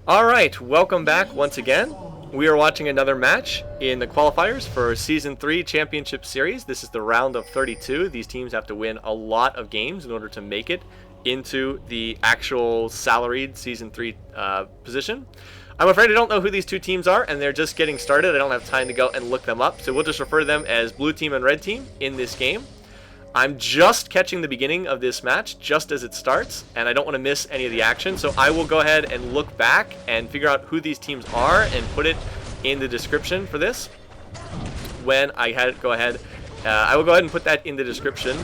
Alright, welcome back once again. We are watching another match in the qualifiers for Season 3 Championship Series. This is the round of 32. These teams have to win a lot of games in order to make it into the actual salaried Season 3 position. I'm afraid I don't know who these two teams are, and they're just getting started. I don't have time to go and look them up, so we'll just refer to them as Blue Team and Red Team in this game. I'm just catching the beginning of this match just as it starts, and I don't want to miss any of the action, so I will go ahead and look back and figure out who these teams are and put it in the description for this. When I go ahead, I will go ahead and put that in the description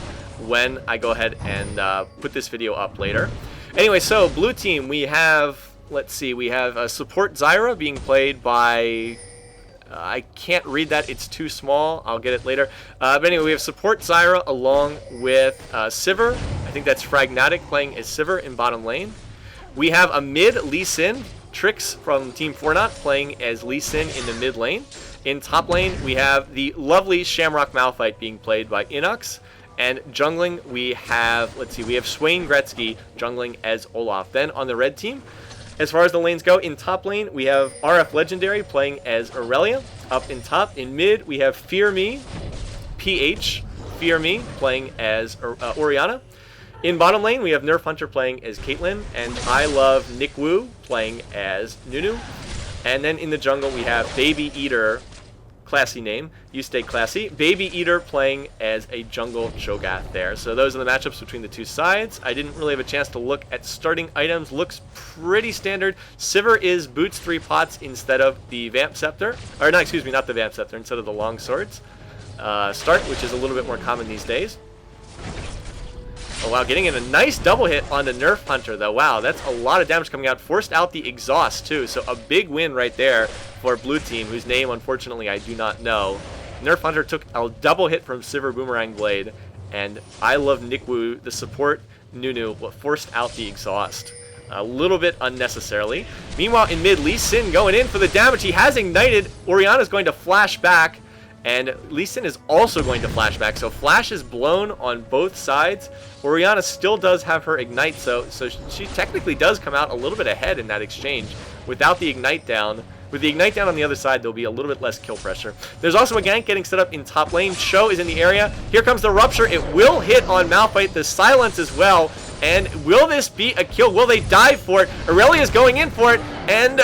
when I go ahead and put this video up later. Anyway, so Blue Team, we have, let's see, we have Support Zyra being played by... I can't read that, it's too small. I'll get it later. But anyway, we have Support Zyra along with Sivir. I think that's Fragnatic playing as Sivir in bottom lane. We have a mid Lee Sin, Trix from Team Fortnite playing as Lee Sin in the mid lane. In top lane, we have the lovely Shamrock Malphite being played by Inox. And jungling, we have, let's see, we have Swain Gretzky jungling as Olaf. Then on the red team, as far as the lanes go, in top lane, we have RF Legendary playing as Aurelia. Up in top, in mid, we have Fear Me, PH, Fear Me playing as Orianna. In bottom lane, we have Nerf Hunter playing as Caitlyn, and I Love Nick Wu playing as Nunu. And then in the jungle, we have Baby Eater, classy name, you stay classy, Baby Eater playing as a jungle Cho'Gath there. So those are the matchups between the two sides. I didn't really have a chance to look at starting items. Looks pretty standard. Sivir is boots 3 pots instead of the Vamp Scepter. Or, no, excuse me, not the Vamp Scepter, instead of the Long Swords. Start, which is a little bit more common these days. Oh, wow, getting in a nice double hit on the Nerf Hunter, though. Wow, that's a lot of damage coming out. Forced out the exhaust, too. So a big win right there for Blue Team, whose name, unfortunately, I do not know. Nerf Hunter took a double hit from Sivir Boomerang Blade, and I Love Nick Wu, the support Nunu, forced out the exhaust. A little bit unnecessarily. Meanwhile, in mid, Lee Sin going in for the damage. He has ignited. Orianna's going to flash back. And Lee Sin is also going to flash back, so flash is blown on both sides. Orianna still does have her ignite, so she technically does come out a little bit ahead in that exchange. Without the ignite down, with the ignite down on the other side, there'll be a little bit less kill pressure. There's also a gank getting set up in top lane. Sho is in the area. Here comes the Rupture. It will hit on Malphite. The silence as well. And will this be a kill? Will they dive for it? Aurelia's going in for it, and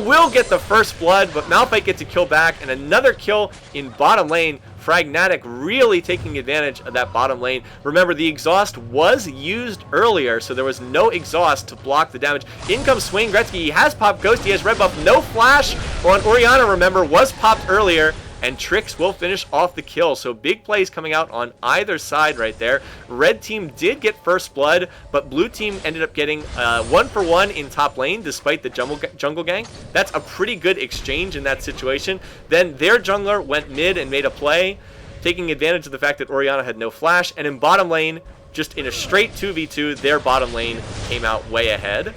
will get the first blood, but Malphite gets a kill back, and another kill in bottom lane. Fragnatic really taking advantage of that bottom lane. Remember, the exhaust was used earlier, so there was no exhaust to block the damage. In comes Swain Gretzky. He has popped Ghost. He has red buff. No flash on Orianna, remember, was popped earlier. And Trix will finish off the kill. So big plays coming out on either side right there. Red team did get first blood, but blue team ended up getting 1-for-1 in top lane despite the jungle gank. That's a pretty good exchange in that situation. Then their jungler went mid and made a play, taking advantage of the fact that Orianna had no flash. And in bottom lane, just in a straight 2v2, their bottom lane came out way ahead.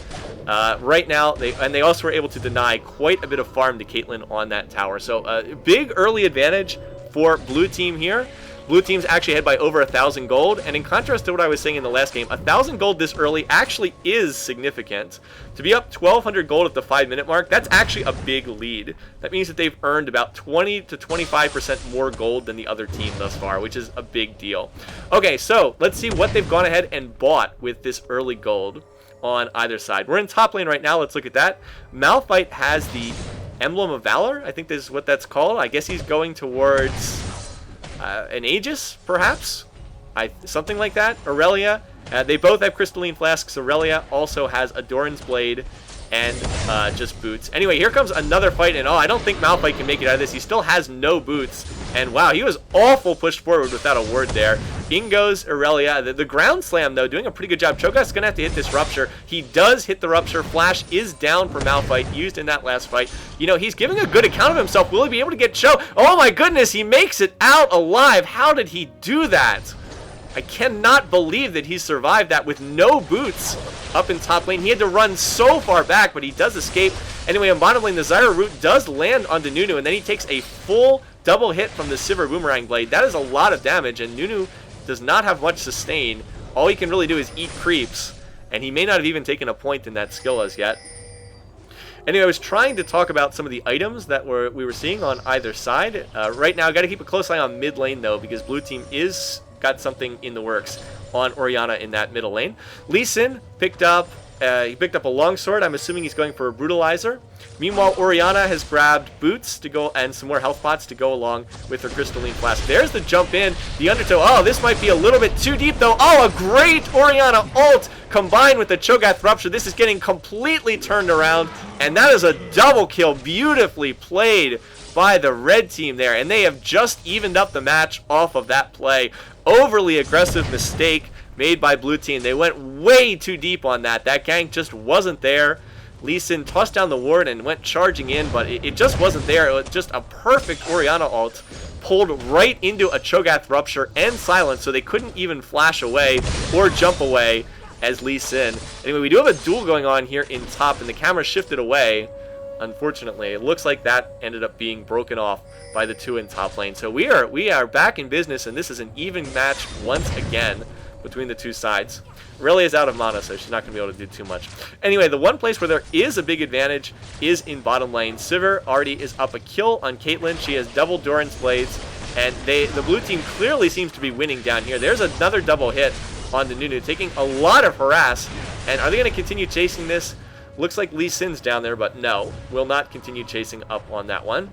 Right now, they also were able to deny quite a bit of farm to Caitlyn on that tower. So big early advantage for blue team here. Blue team's actually ahead by over 1,000 gold, and in contrast to what I was saying in the last game, 1,000 gold this early actually is significant. To be up 1,200 gold at the 5-minute mark, that's actually a big lead. That means that they've earned about 20 to 25% more gold than the other team thus far, which is a big deal. Okay, so let's see what they've gone ahead and bought with this early gold on either side. We're in top lane right now. Let's look at that. Malphite has the Emblem of Valor. I think this is what that's called. I guess he's going towards an Aegis, perhaps? Something like that. Aurelia. They both have Crystalline Flasks. Aurelia also has a Doran's Blade and just boots. Anyway, here comes another fight, and I don't think Malphite can make it out of this. He still has no boots, and wow, he was awful pushed forward without a word there. In goes Aurelia. The ground slam, though, doing a pretty good job. Cho'Gath's going to have to hit this Rupture. He does hit the Rupture. Flash is down for Malphite, used in that last fight. You know, he's giving a good account of himself. Will he be able to get Cho? Oh my goodness, he makes it out alive. How did he do that? I cannot believe that he survived that with no boots up in top lane. He had to run so far back, but he does escape. Anyway, in bottom lane, the Zyra root does land onto Nunu, and then he takes a full double hit from the Sivir Boomerang Blade. That is a lot of damage, and Nunu does not have much sustain. All he can really do is eat creeps, and he may not have even taken a point in that skill as yet. Anyway, I was trying to talk about some of the items that we were seeing on either side. Right now, got to keep a close eye on mid lane, though, because blue team is got something in the works on Orianna in that middle lane. Lee Sin picked up a longsword. I'm assuming he's going for a brutalizer. Meanwhile, Orianna has grabbed boots to go and some more health pots to go along with her crystalline flask. There's the jump in, the undertow. Oh, this might be a little bit too deep though. Oh, a great Orianna ult combined with the Cho'Gath Rupture. This is getting completely turned around, and that is a double kill, beautifully played by the red team there, and they have just evened up the match off of that play. Overly aggressive mistake made by blue team. They went way too deep on that. That gank just wasn't there. Lee Sin tossed down the ward and went charging in, but it just wasn't there. It was just a perfect Orianna ult pulled right into a Cho'Gath Rupture and silence, so they couldn't even flash away or jump away as Lee Sin. Anyway, we do have a duel going on here in top, and the camera shifted away. Unfortunately, it looks like that ended up being broken off by the two in top lane. So we are back in business, and this is an even match once again between the two sides. Really is out of mana, so she's not going to be able to do too much. Anyway, the one place where there is a big advantage is in bottom lane. Sivir already is up a kill on Caitlyn. She has double Doran's Blades, and the blue team clearly seems to be winning down here. There's another double hit on the Nunu, taking a lot of harass. And are they going to continue chasing this? Looks like Lee Sin's down there, but no, will not continue chasing up on that one.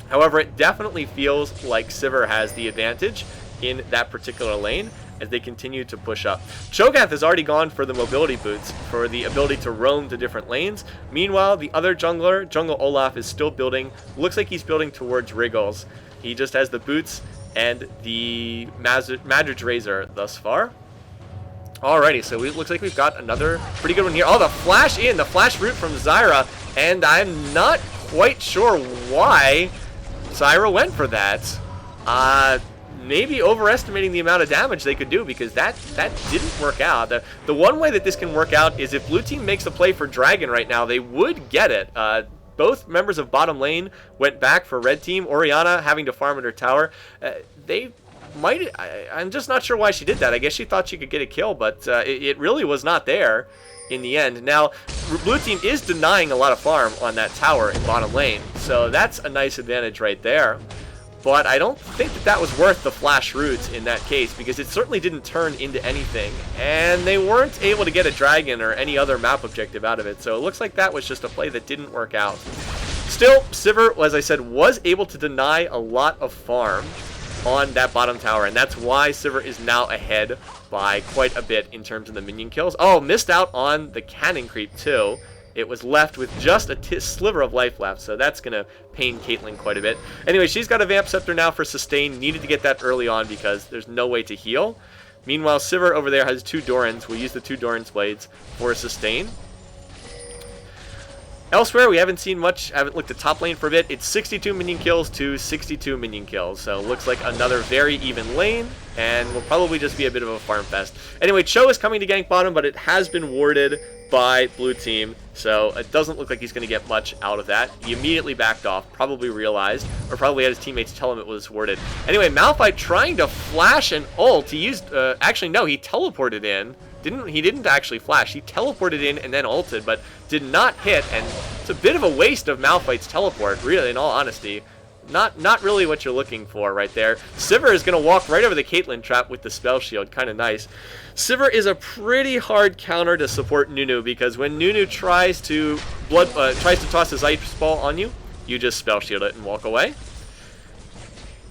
However, it definitely feels like Sivir has the advantage in that particular lane as they continue to push up. Cho'Gath has already gone for the mobility boots for the ability to roam to different lanes. Meanwhile, the other jungler, Jungle Olaf, is still building. Looks like he's building towards Wriggles. He just has the boots and the Madrid's Razor thus far. Alrighty, so it looks like we've got another pretty good one here. Oh, the flash in, the flash root from Zyra, and I'm not quite sure why Zyra went for that. Maybe overestimating the amount of damage they could do, because that didn't work out. The one way that this can work out is if blue team makes a play for Dragon right now, they would get it. Both members of bottom lane went back for red team. Orianna having to farm at her tower. They might... I'm just not sure why she did that. I guess she thought she could get a kill, but it really was not there in the end. Now, blue team is denying a lot of farm on that tower in bottom lane, so that's a nice advantage right there. But I don't think that was worth the flash roots in that case, because it certainly didn't turn into anything, and they weren't able to get a dragon or any other map objective out of it, so it looks like that was just a play that didn't work out. Still, Sivir, as I said, was able to deny a lot of farm on that bottom tower, and that's why Sivir is now ahead by quite a bit in terms of the minion kills. Oh, missed out on the cannon creep too. It was left with just a sliver of life left, so that's going to pain Caitlyn quite a bit. Anyway, she's got a Vamp Scepter now for sustain. Needed to get that early on because there's no way to heal. Meanwhile, Sivir over there has two Dorans. We'll use the two Doran's Blades for a sustain. Elsewhere, we haven't seen much. Haven't looked at top lane for a bit. It's 62 minion kills to 62 minion kills. So it looks like another very even lane, and will probably just be a bit of a farm fest. Anyway, Cho is coming to gank bottom, but it has been warded by blue team, so it doesn't look like he's going to get much out of that. He immediately backed off, probably realized, or probably had his teammates tell him it was warded. Anyway, Malphite trying to flash an ult. He used, actually no, he teleported in. He didn't actually flash. He teleported in and then ulted, but did not hit, and it's a bit of a waste of Malphite's teleport, really, in all honesty. Not really what you're looking for right there. Sivir is going to walk right over the Caitlyn trap with the spell shield. Kind of nice. Sivir is a pretty hard counter to support Nunu, because when Nunu tries to toss his ice ball on you, you just spell shield it and walk away.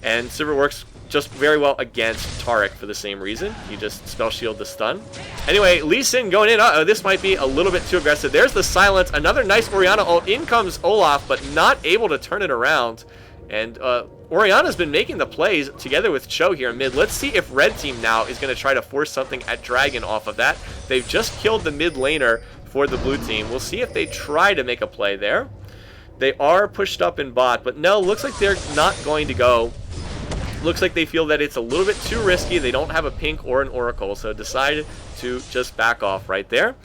And Sivir works just very well against Taric for the same reason. You just spell shield the stun. Anyway, Lee Sin going in. Uh-oh, this might be a little bit too aggressive. There's the silence. Another nice Orianna ult. In comes Olaf, but not able to turn it around. And Orianna's been making the plays together with Cho here in mid. Let's see if red team now is going to try to force something at Dragon off of that. They've just killed the mid laner for the blue team. We'll see if they try to make a play there. They are pushed up in bot, but no, looks like they're not going to go. Looks like they feel that it's a little bit too risky. They don't have a pink or an oracle, so decided to just back off right there.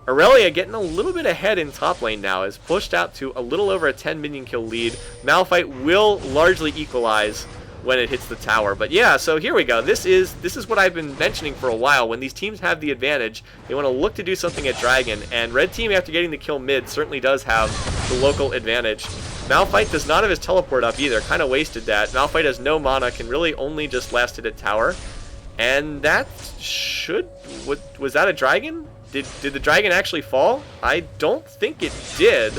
Aurelia getting a little bit ahead in top lane now, is pushed out to a little over a 10 minion kill lead. Malphite will largely equalize when it hits the tower. But yeah, so here we go. This is what I've been mentioning for a while. When these teams have the advantage, they want to look to do something at Dragon, and red team, after getting the kill mid, certainly does have the local advantage. Malphite does not have his teleport up either, kind of wasted that. Malphite has no mana, can really only just last hit at tower. And that should... was that a dragon? Did the dragon actually fall? I don't think it did.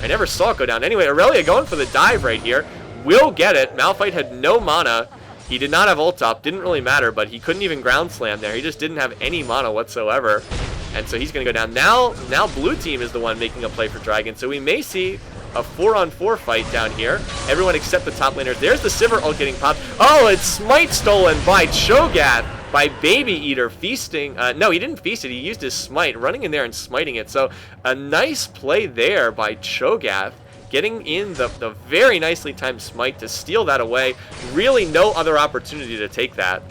I never saw it go down. Anyway, Aurelia going for the dive right here. Will get it. Malphite had no mana. He did not have ult up. Didn't really matter, but he couldn't even ground slam there. He just didn't have any mana whatsoever. And so he's going to go down. Now blue team is the one making a play for dragon. So we may see a 4-on-4 fight down here. Everyone except the top laners. There's the Sivir ult getting popped. Oh, it's Smite stolen by Cho'Gath, by Baby Eater, feasting. No, he didn't feast it. He used his Smite, running in there and smiting it. So a nice play there by Cho'Gath, getting in the very nicely timed Smite to steal that away. Really no other opportunity to take that.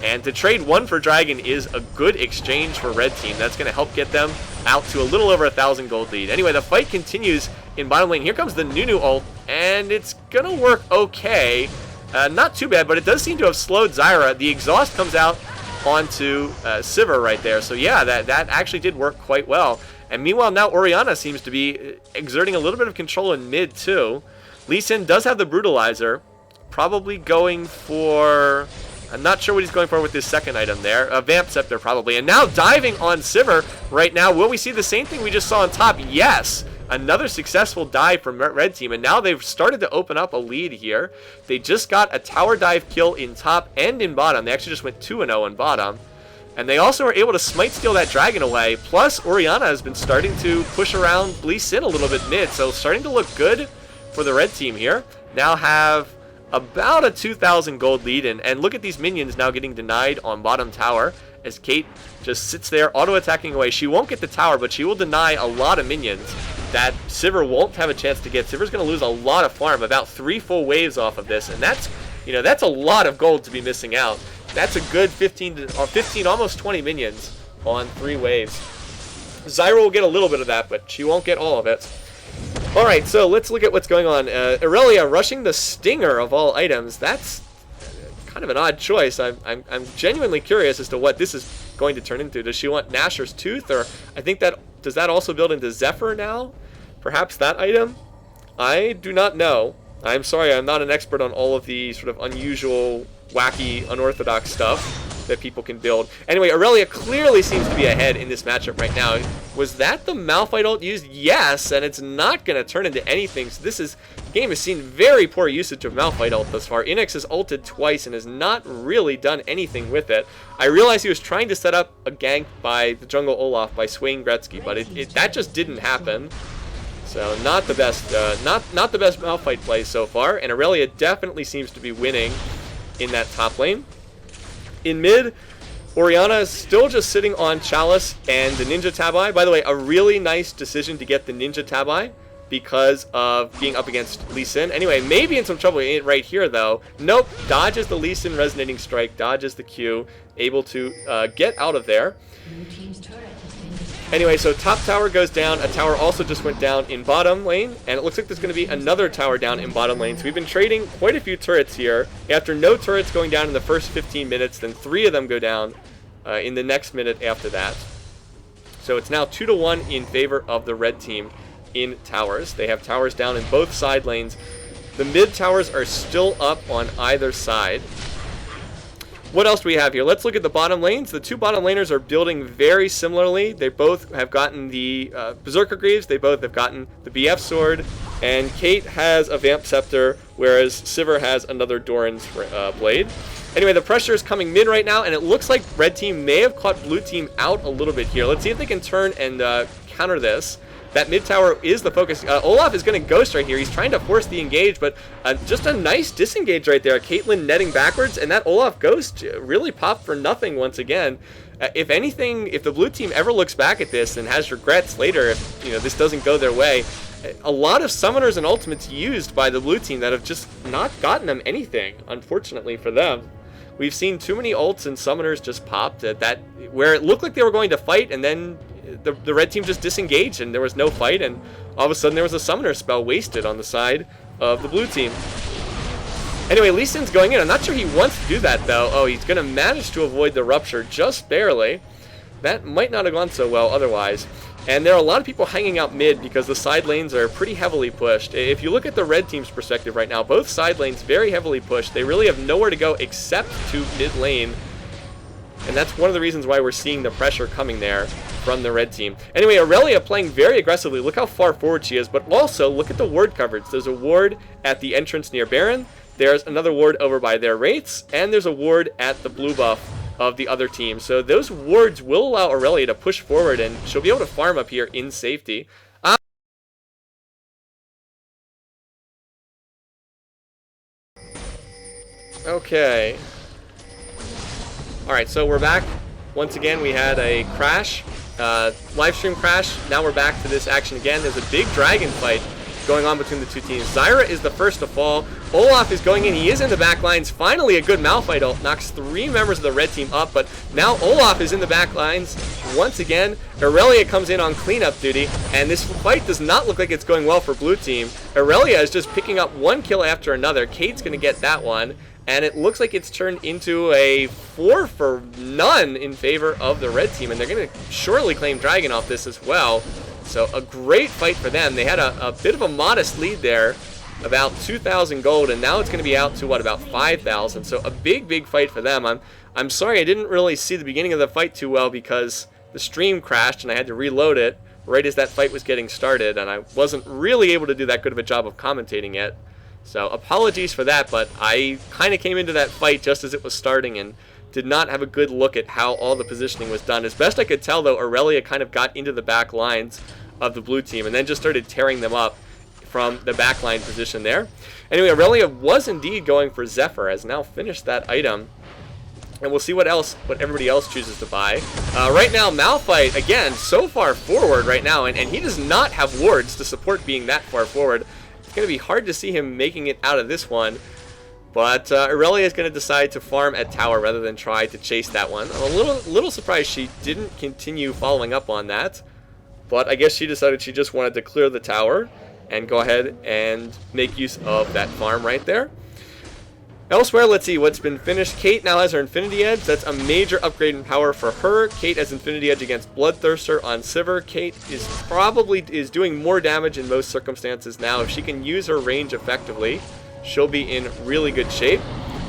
And to trade one for Dragon is a good exchange for red team. That's going to help get them out to a little over 1,000 gold lead. Anyway, the fight continues in bottom lane. Here comes the Nunu ult, and it's going to work okay. Not too bad, but it does seem to have slowed Zyra. The exhaust comes out onto Sivir right there. So yeah, that actually did work quite well. And meanwhile, now Orianna seems to be exerting a little bit of control in mid too. Lee Sin does have the Brutalizer. Probably going for... I'm not sure what he's going for with his second item there. A Vamp Scepter probably. And now diving on Sivir right now. Will we see the same thing we just saw on top? Yes! Another successful dive from red team. And now they've started to open up a lead here. They just got a tower dive kill in top and in bottom. They actually just went 2-0 in bottom. And they also were able to smite steal that dragon away. Plus, Orianna has been starting to push around Lee Sin a little bit mid. So starting to look good for the red team here. Now have about a 2,000 gold lead, and look at these minions now getting denied on bottom tower as Kate just sits there auto-attacking away. She won't get the tower, but she will deny a lot of minions that Sivir won't have a chance to get. Sivir's going to lose a lot of farm, about 3 full waves off of this, and that's, you know, that's a lot of gold to be missing out. That's a good 15, almost 20 minions on 3 waves. Zyra will get a little bit of that, but she won't get all of it. Alright, so let's look at what's going on. Aurelia rushing the Stinger of all items. That's kind of an odd choice. I'm genuinely curious as to what this is going to turn into. Does she want Nashor's Tooth? Or I think that... does that also build into Zephyr now? Perhaps that item? I do not know. I'm sorry, I'm not an expert on all of the sort of unusual, wacky, unorthodox stuff that people can build. Anyway, Aurelia clearly seems to be ahead in this matchup right now. Was that the Malphite ult used? Yes, and it's not going to turn into anything. So this game has seen very poor usage of Malphite ult thus far. Inex has ulted twice and has not really done anything with it. I realized he was trying to set up a gank by the jungle Olaf by swaying Gretzky, but that just didn't happen. So not the best, not the best Malphite play so far. And Aurelia definitely seems to be winning in that top lane. In mid, Orianna is still just sitting on Chalice and the Ninja Tabi. By the way, a really nice decision to get the Ninja Tabi because of being up against Lee Sin. Anyway, maybe in some trouble right here, though. Nope, dodges the Lee Sin Resonating Strike, dodges the Q, able to get out of there. Anyway, so top tower goes down. A tower also just went down in bottom lane, and it looks like there's going to be another tower down in bottom lane. So we've been trading quite a few turrets here. After no turrets going down in the first 15 minutes, then 3 of them go down in the next minute after that. So it's now 2-1 in favor of the red team in towers. They have towers down in both side lanes. The mid towers are still up on either side. What else do we have here? Let's look at the bottom lanes. The 2 bottom laners are building very similarly. They both have gotten the Berserker Greaves. They both have gotten the BF Sword. And Kate has a Vamp Scepter, whereas Sivir has another Doran's Blade. Anyway, the pressure is coming mid right now, and it looks like red team may have caught blue team out a little bit here. Let's see if they can turn and counter this. That mid tower is the focus. Olaf is going to ghost right here. He's trying to force the engage, but just a nice disengage right there. Caitlyn netting backwards, and that Olaf ghost really popped for nothing once again. If anything, if the blue team ever looks back at this and has regrets later, if this doesn't go their way, a lot of summoners and ultimates used by the blue team that have just not gotten them anything, unfortunately for them. We've seen too many ults and summoners just popped at that where it looked like they were going to fight, and then the red team just disengaged and there was no fight, and all of a sudden there was a summoner spell wasted on the side of the blue team. Anyway, Lee Sin's going in. I'm not sure he wants to do that, though. Oh, he's going to manage to avoid the rupture just barely. That might not have gone so well otherwise. And there are a lot of people hanging out mid because the side lanes are pretty heavily pushed. If you look at the red team's perspective right now, both side lanes very heavily pushed. They really have nowhere to go except to mid lane. And that's one of the reasons why we're seeing the pressure coming there from the red team. Anyway, Aurelia playing very aggressively. Look how far forward she is, but also look at the ward coverage. There's a ward at the entrance near Baron. There's another ward over by their Wraiths, and there's a ward at the blue buff of the other team. So those wards will allow Aurelia to push forward, and she'll be able to farm up here in safety. Okay. Alright, so we're back. Once again, we had a crash, live stream crash. Now we're back to this action again. There's a big dragon fight going on between the two teams. Zyra is the first to fall. Olaf is going in. He is in the back lines. Finally, a good Malphite ult knocks 3 members of the red team up, but now Olaf is in the back lines once again. Aurelia comes in on cleanup duty, and this fight does not look like it's going well for blue team. Aurelia is just picking up one kill after another. Kate's going to get that one, and it looks like it's turned into a 4 for none in favor of the red team, and they're going to surely claim Dragon off this as well. So a great fight for them. They had a bit of a modest lead there, about 2,000 gold, and now it's going to be out to, what, about 5,000. So a big fight for them. I'm sorry I didn't really see the beginning of the fight too well because the stream crashed and I had to reload it right as that fight was getting started, and I wasn't really able to do that good of a job of commentating it. So apologies for that, but I kind of came into that fight just as it was starting and did not have a good look at how all the positioning was done. As best I could tell, though, Aurelia kind of got into the back lines of the blue team and then just started tearing them up from the backline position there. Anyway, Aurelia was indeed going for Zephyr, has now finished that item. And we'll see what everybody else chooses to buy. Right now, Malphite, again, so far forward right now, and he does not have wards to support being that far forward. It's going to be hard to see him making it out of this one. But Aurelia is going to decide to farm at tower rather than try to chase that one. I'm a little surprised she didn't continue following up on that. But I guess she decided she just wanted to clear the tower and go ahead and make use of that farm right there. Elsewhere, let's see what's been finished. Kate now has her Infinity Edge. That's a major upgrade in power for her. Kate has Infinity Edge against Bloodthirster on Sivir. Kate is probably doing more damage in most circumstances now. If she can use her range effectively, she'll be in really good shape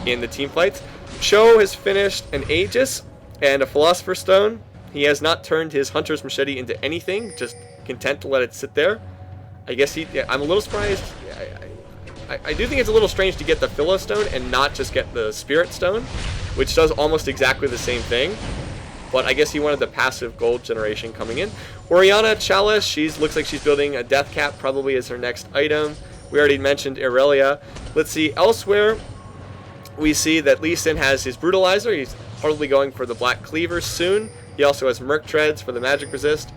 in the team fights. Cho has finished an Aegis and a Philosopher's Stone. He has not turned his Hunter's Machete into anything, just content to let it sit there. I guess I'm a little surprised. I do think it's a little strange to get the Philo Stone and not just get the Spirit Stone, which does almost exactly the same thing. But I guess he wanted the passive gold generation coming in. Orianna Chalice, looks like she's building a Death Cap probably as her next item. We already mentioned Aurelia. Let's see, elsewhere, we see that Lee Sin has his Brutalizer. He's probably going for the Black Cleaver soon. He also has Merc Treads for the Magic Resist.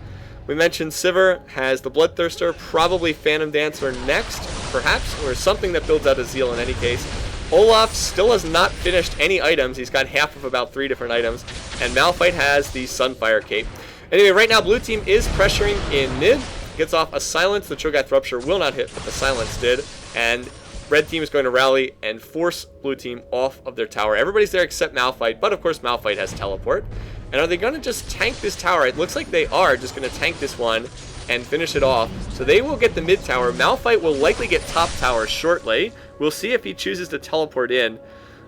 We mentioned Sivir has the Bloodthirster, probably Phantom Dancer next, perhaps, or something that builds out a Zeal in any case. Olaf still has not finished any items. He's got half of about 3 different items. And Malphite has the Sunfire Cape. Anyway, right now, blue team is pressuring in mid. Gets off a silence. The Cho'Gath Rupture will not hit, but the silence did. And red team is going to rally and force blue team off of their tower. Everybody's there except Malphite, but of course Malphite has teleport. And are they going to just tank this tower? It looks like they are just going to tank this one and finish it off. So they will get the mid tower. Malphite will likely get top tower shortly. We'll see if he chooses to teleport in.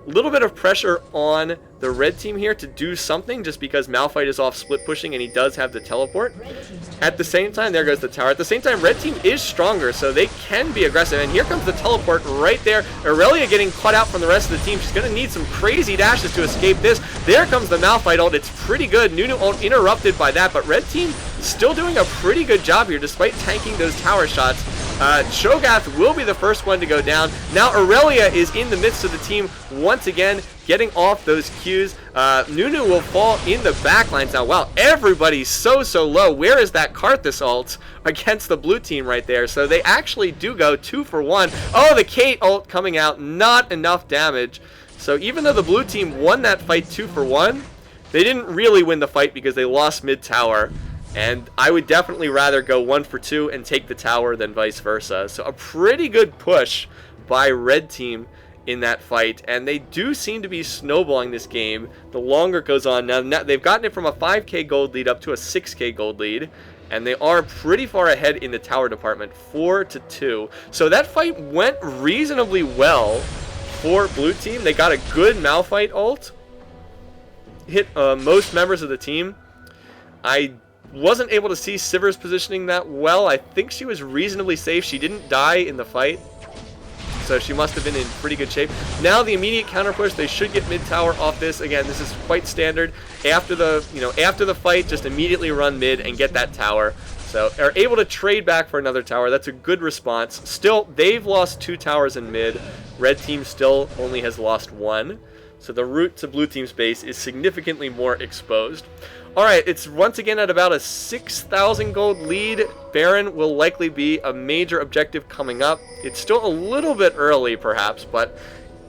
A little bit of pressure on the red team here to do something just because Malphite is off split pushing and he does have the teleport. At the same time, there goes the tower. At the same time, red team is stronger, so they can be aggressive. And here comes the teleport right there. Aurelia getting cut out from the rest of the team. She's going to need some crazy dashes to escape this. There comes the Malphite ult. It's pretty good. Nunu ult interrupted by that, but red team still doing a pretty good job here despite tanking those tower shots. Cho'Gath will be the first one to go down. Now Aurelia is in the midst of the team once again, getting off those Qs. Nunu will fall in the backlines now. Wow, everybody's so low. Where is that Karthus ult against the blue team right there? So they actually do go 2 for 1. Oh, the Kate ult coming out, not enough damage. So even though the blue team won that fight 2 for 1, they didn't really win the fight because they lost mid tower. And I would definitely rather go 1 for 2 and take the tower than vice versa. So a pretty good push by red team in that fight, and they do seem to be snowballing this game the longer it goes on. Now they've gotten it from a 5k gold lead up to a 6k gold lead, and they are pretty far ahead in the tower department, 4-2. So that fight went reasonably well for blue team. They got a good Malphite ult, hit most members of the team. I wasn't able to see Sivir's positioning that well. I think she was reasonably safe. She didn't die in the fight, so she must have been in pretty good shape. Now the immediate counter push, they should get mid tower off this. Again, this is quite standard. After the fight, just immediately run mid and get that tower. So are able to trade back for another tower. That's a good response. Still, they've lost 2 towers in mid. Red team still only has lost 1. So the route to blue team's base is significantly more exposed. Alright, it's once again at about a 6,000 gold lead. Baron will likely be a major objective coming up. It's still a little bit early, perhaps, but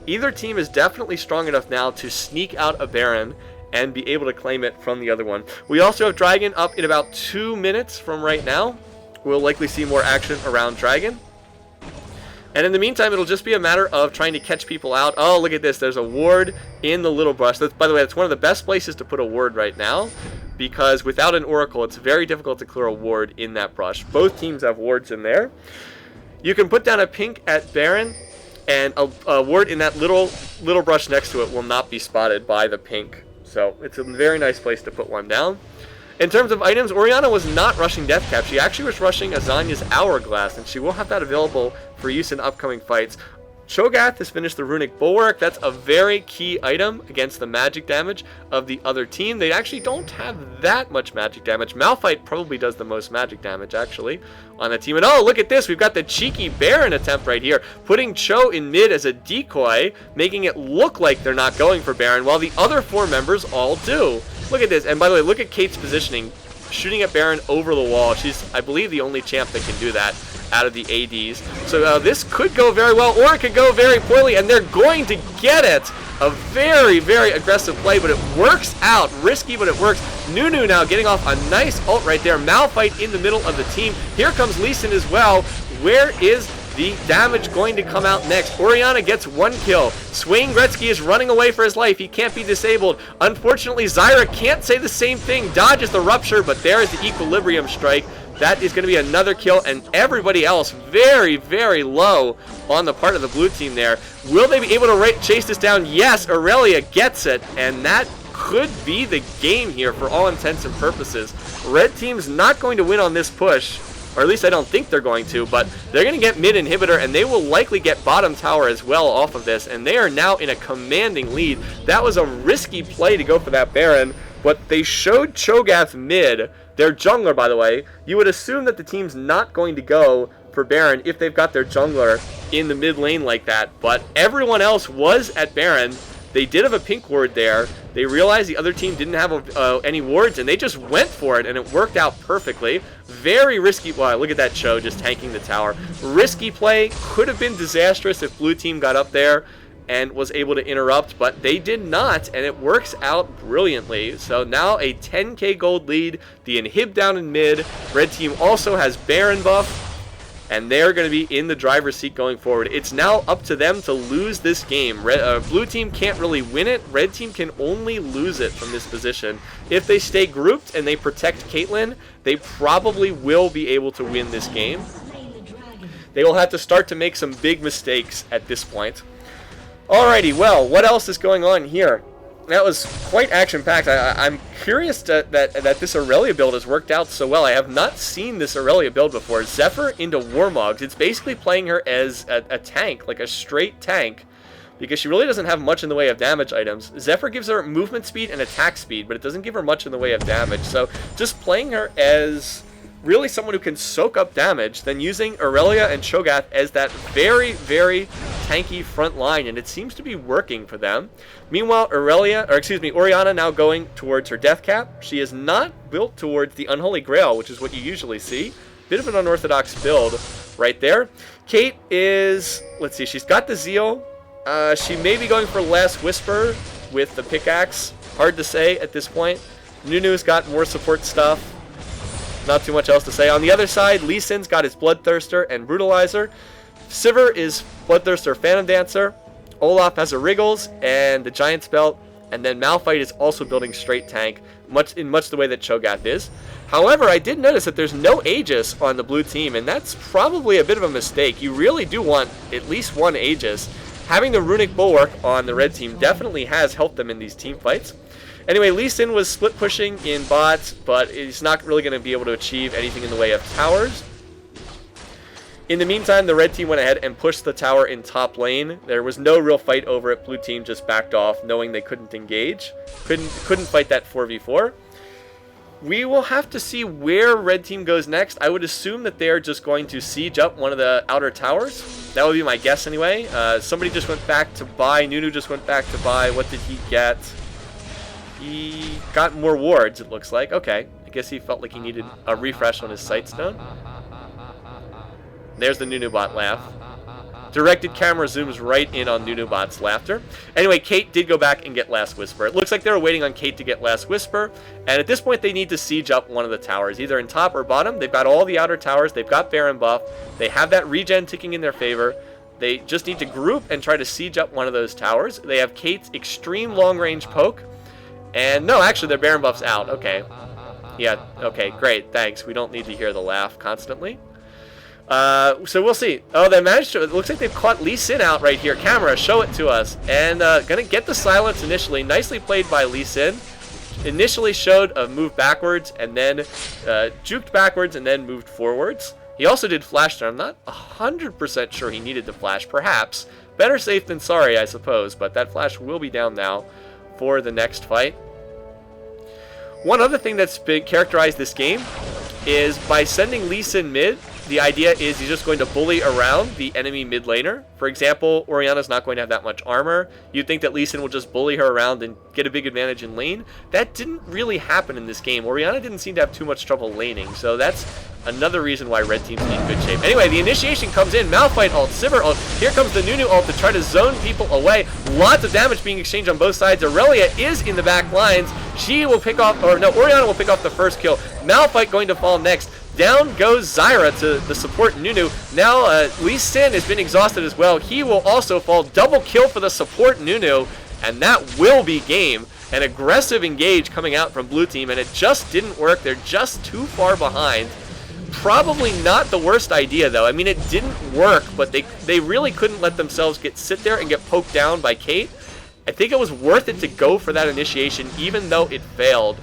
either team is definitely strong enough now to sneak out a Baron and be able to claim it from the other one. We also have Dragon up in about 2 minutes from right now. We'll likely see more action around Dragon. And in the meantime, it'll just be a matter of trying to catch people out. Oh, look at this. There's a ward in the little brush. By the way, that's one of the best places to put a ward right now, because without an Oracle, it's very difficult to clear a ward in that brush. Both teams have wards in there. You can put down a pink at Baron, and a ward in that little brush next to it will not be spotted by the pink. So it's a very nice place to put one down. In terms of items, Orianna was not rushing Deathcap. She actually was rushing Azanya's Hourglass, and she will have that available for use in upcoming fights. Cho'Gath has finished the Runic Bulwark. That's a very key item against the magic damage of the other team. They actually don't have that much magic damage. Malphite probably does the most magic damage, actually, on the team. And oh, look at this. We've got the cheeky Baron attempt right here, putting Cho in mid as a decoy, making it look like they're not going for Baron, while the other 4 members all do. Look at this. And by the way, look at Kate's positioning, shooting at Baron over the wall. She's, I believe, the only champ that can do that out of the ADs. So this could go very well, or it could go very poorly, and they're going to get it. A very, very aggressive play, but it works out. Risky, but it works. Nunu now getting off a nice ult right there. Malphite in the middle of the team. Here comes Lee Sin as well. Where is the damage going to come out next? Orianna gets 1 kill. Swain Gretzky is running away for his life. He can't be disabled. Unfortunately, Zyra can't say the same thing. Dodges the rupture, but there is the equilibrium strike. That is going to be another kill, and everybody else very, very low on the part of the blue team there. Will they be able to chase this down? Yes, Aurelia gets it, and that could be the game here for all intents and purposes. Red team's not going to win on this push, or at least I don't think they're going to, but they're going to get mid inhibitor, and they will likely get bottom tower as well off of this, and they are now in a commanding lead. That was a risky play to go for that Baron, but they showed Cho'Gath mid. Their jungler, by the way. You would assume that the team's not going to go for Baron if they've got their jungler in the mid lane like that, but everyone else was at Baron. They did have a pink ward there. They realized the other team didn't have any wards, and they just went for it, and it worked out perfectly. Very risky. Wow, look at that Cho just tanking the tower. Risky play. Could have been disastrous if blue team got up there and was able to interrupt, but they did not, and it works out brilliantly. So now a 10k gold lead, the inhib down in mid. Red team also has Baron buff, and they're going to be in the driver's seat going forward. It's now up to them to lose this game. Blue team can't really win it. Red team can only lose it from this position. If they stay grouped and they protect Caitlyn, they probably will be able to win this game. They will have to start to make some big mistakes at this point. Alrighty, well, what else is going on here? That was quite action-packed. I'm curious that this Aurelia build has worked out so well. I have not seen this Aurelia build before. Zephyr into Warmogs. It's basically playing her as a tank, like a straight tank, because she really doesn't have much in the way of damage items. Zephyr gives her movement speed and attack speed, but it doesn't give her much in the way of damage. So just playing her as really someone who can soak up damage, then using Aurelia and Cho'Gath as that very, very tanky front line, and it seems to be working for them. Meanwhile, Orianna now going towards her death cap. She is not built towards the Unholy Grail, which is what you usually see. Bit of an unorthodox build right there. Kate is, let's see, she's got the Zeal. She may be going for Last Whisper with the pickaxe. Hard to say at this point. Nunu's got more support stuff. Not too much else to say. On the other side, Lee Sin's got his Bloodthirster and Brutalizer. Sivir is Bloodthirster, Phantom Dancer. Olaf has a Wriggles and the Giant's Belt, and then Malphite is also building straight tank, in much the way that Cho'Gath is. However, I did notice that there's no Aegis on the blue team, and that's probably a bit of a mistake. You really do want at least one Aegis. Having the Runic Bulwark on the red team definitely has helped them in these team fights. Anyway, Lee Sin was split pushing in bot, but he's not really going to be able to achieve anything in the way of towers. In the meantime, the red team went ahead and pushed the tower in top lane. There was no real fight over it. Blue team just backed off, knowing they couldn't engage. Couldn't fight that 4v4. We will have to see where red team goes next. I would assume that they're just going to siege up one of the outer towers. That would be my guess anyway. Somebody just went back to buy. Nunu just went back to buy. What did he get? He got more wards, it looks like. Okay. I guess he felt like he needed a refresh on his Sightstone. There's the Nunubot laugh. Directed camera zooms right in on Nunubot's laughter. Anyway, Kate did go back and get Last Whisper. It looks like they were waiting on Kate to get Last Whisper, and at this point they need to siege up one of the towers, either in top or bottom. They've got all the outer towers. They've got Baron buff. They have that regen ticking in their favor. They just need to group and try to siege up one of those towers. They have Kate's extreme long-range poke. And no, actually, their Baron buff's out. Okay. Yeah, okay, great, thanks. We don't need to hear the laugh constantly. So we'll see. Oh, they managed to... It looks like they've caught Lee Sin out right here. Camera, show it to us. And gonna get the silence initially. Nicely played by Lee Sin. Initially showed a move backwards, and then juked backwards, and then moved forwards. He also did flash there. I'm not 100% sure he needed to flash. Perhaps. Better safe than sorry, I suppose. But that flash will be down now for the next fight. One other thing that's characterized this game is by sending Lee Sin mid, the idea is he's just going to bully around the enemy mid laner. For example, Orianna's not going to have that much armor. You'd think that Lee Sin will just bully her around and get a big advantage in lane. That didn't really happen in this game. Orianna didn't seem to have too much trouble laning, so that's another reason why red team's in good shape. Anyway, the initiation comes in. Malphite ult, Sivir ult. Here comes the Nunu ult to try to zone people away. Lots of damage being exchanged on both sides. Aurelia is in the back lines. She will pick off, or no, Orianna will pick off the first kill. Malphite going to fall next. Down goes Zyra to the support Nunu. Now Lee Sin has been exhausted as well. He will also fall. Double kill for the support Nunu, and that will be game. An aggressive engage coming out from blue team, and it just didn't work. They're just too far behind. Probably not the worst idea, though. I mean, it didn't work, but they really couldn't let themselves sit there and get poked down by Kate. I think it was worth it to go for that initiation, even though it failed.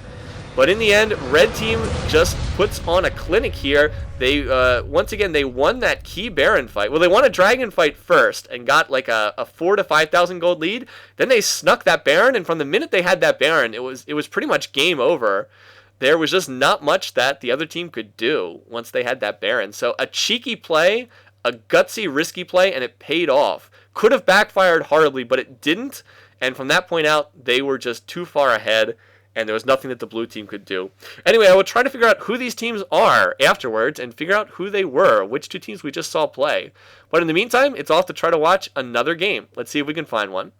But in the end, red team just puts on a clinic here. They once again, they won that key Baron fight. Well, they won a Dragon fight first and got like a 4,000 to 5,000 gold lead. Then they snuck that Baron, and from the minute they had that Baron, it was pretty much game over. There was just not much that the other team could do once they had that Baron. So a cheeky play, a gutsy, risky play, and it paid off. Could have backfired horribly, but it didn't. And from that point out, they were just too far ahead, and there was nothing that the blue team could do. Anyway, I will try to figure out who these teams are afterwards and figure out who they were, which two teams we just saw play. But in the meantime, it's off to try to watch another game. Let's see if we can find one.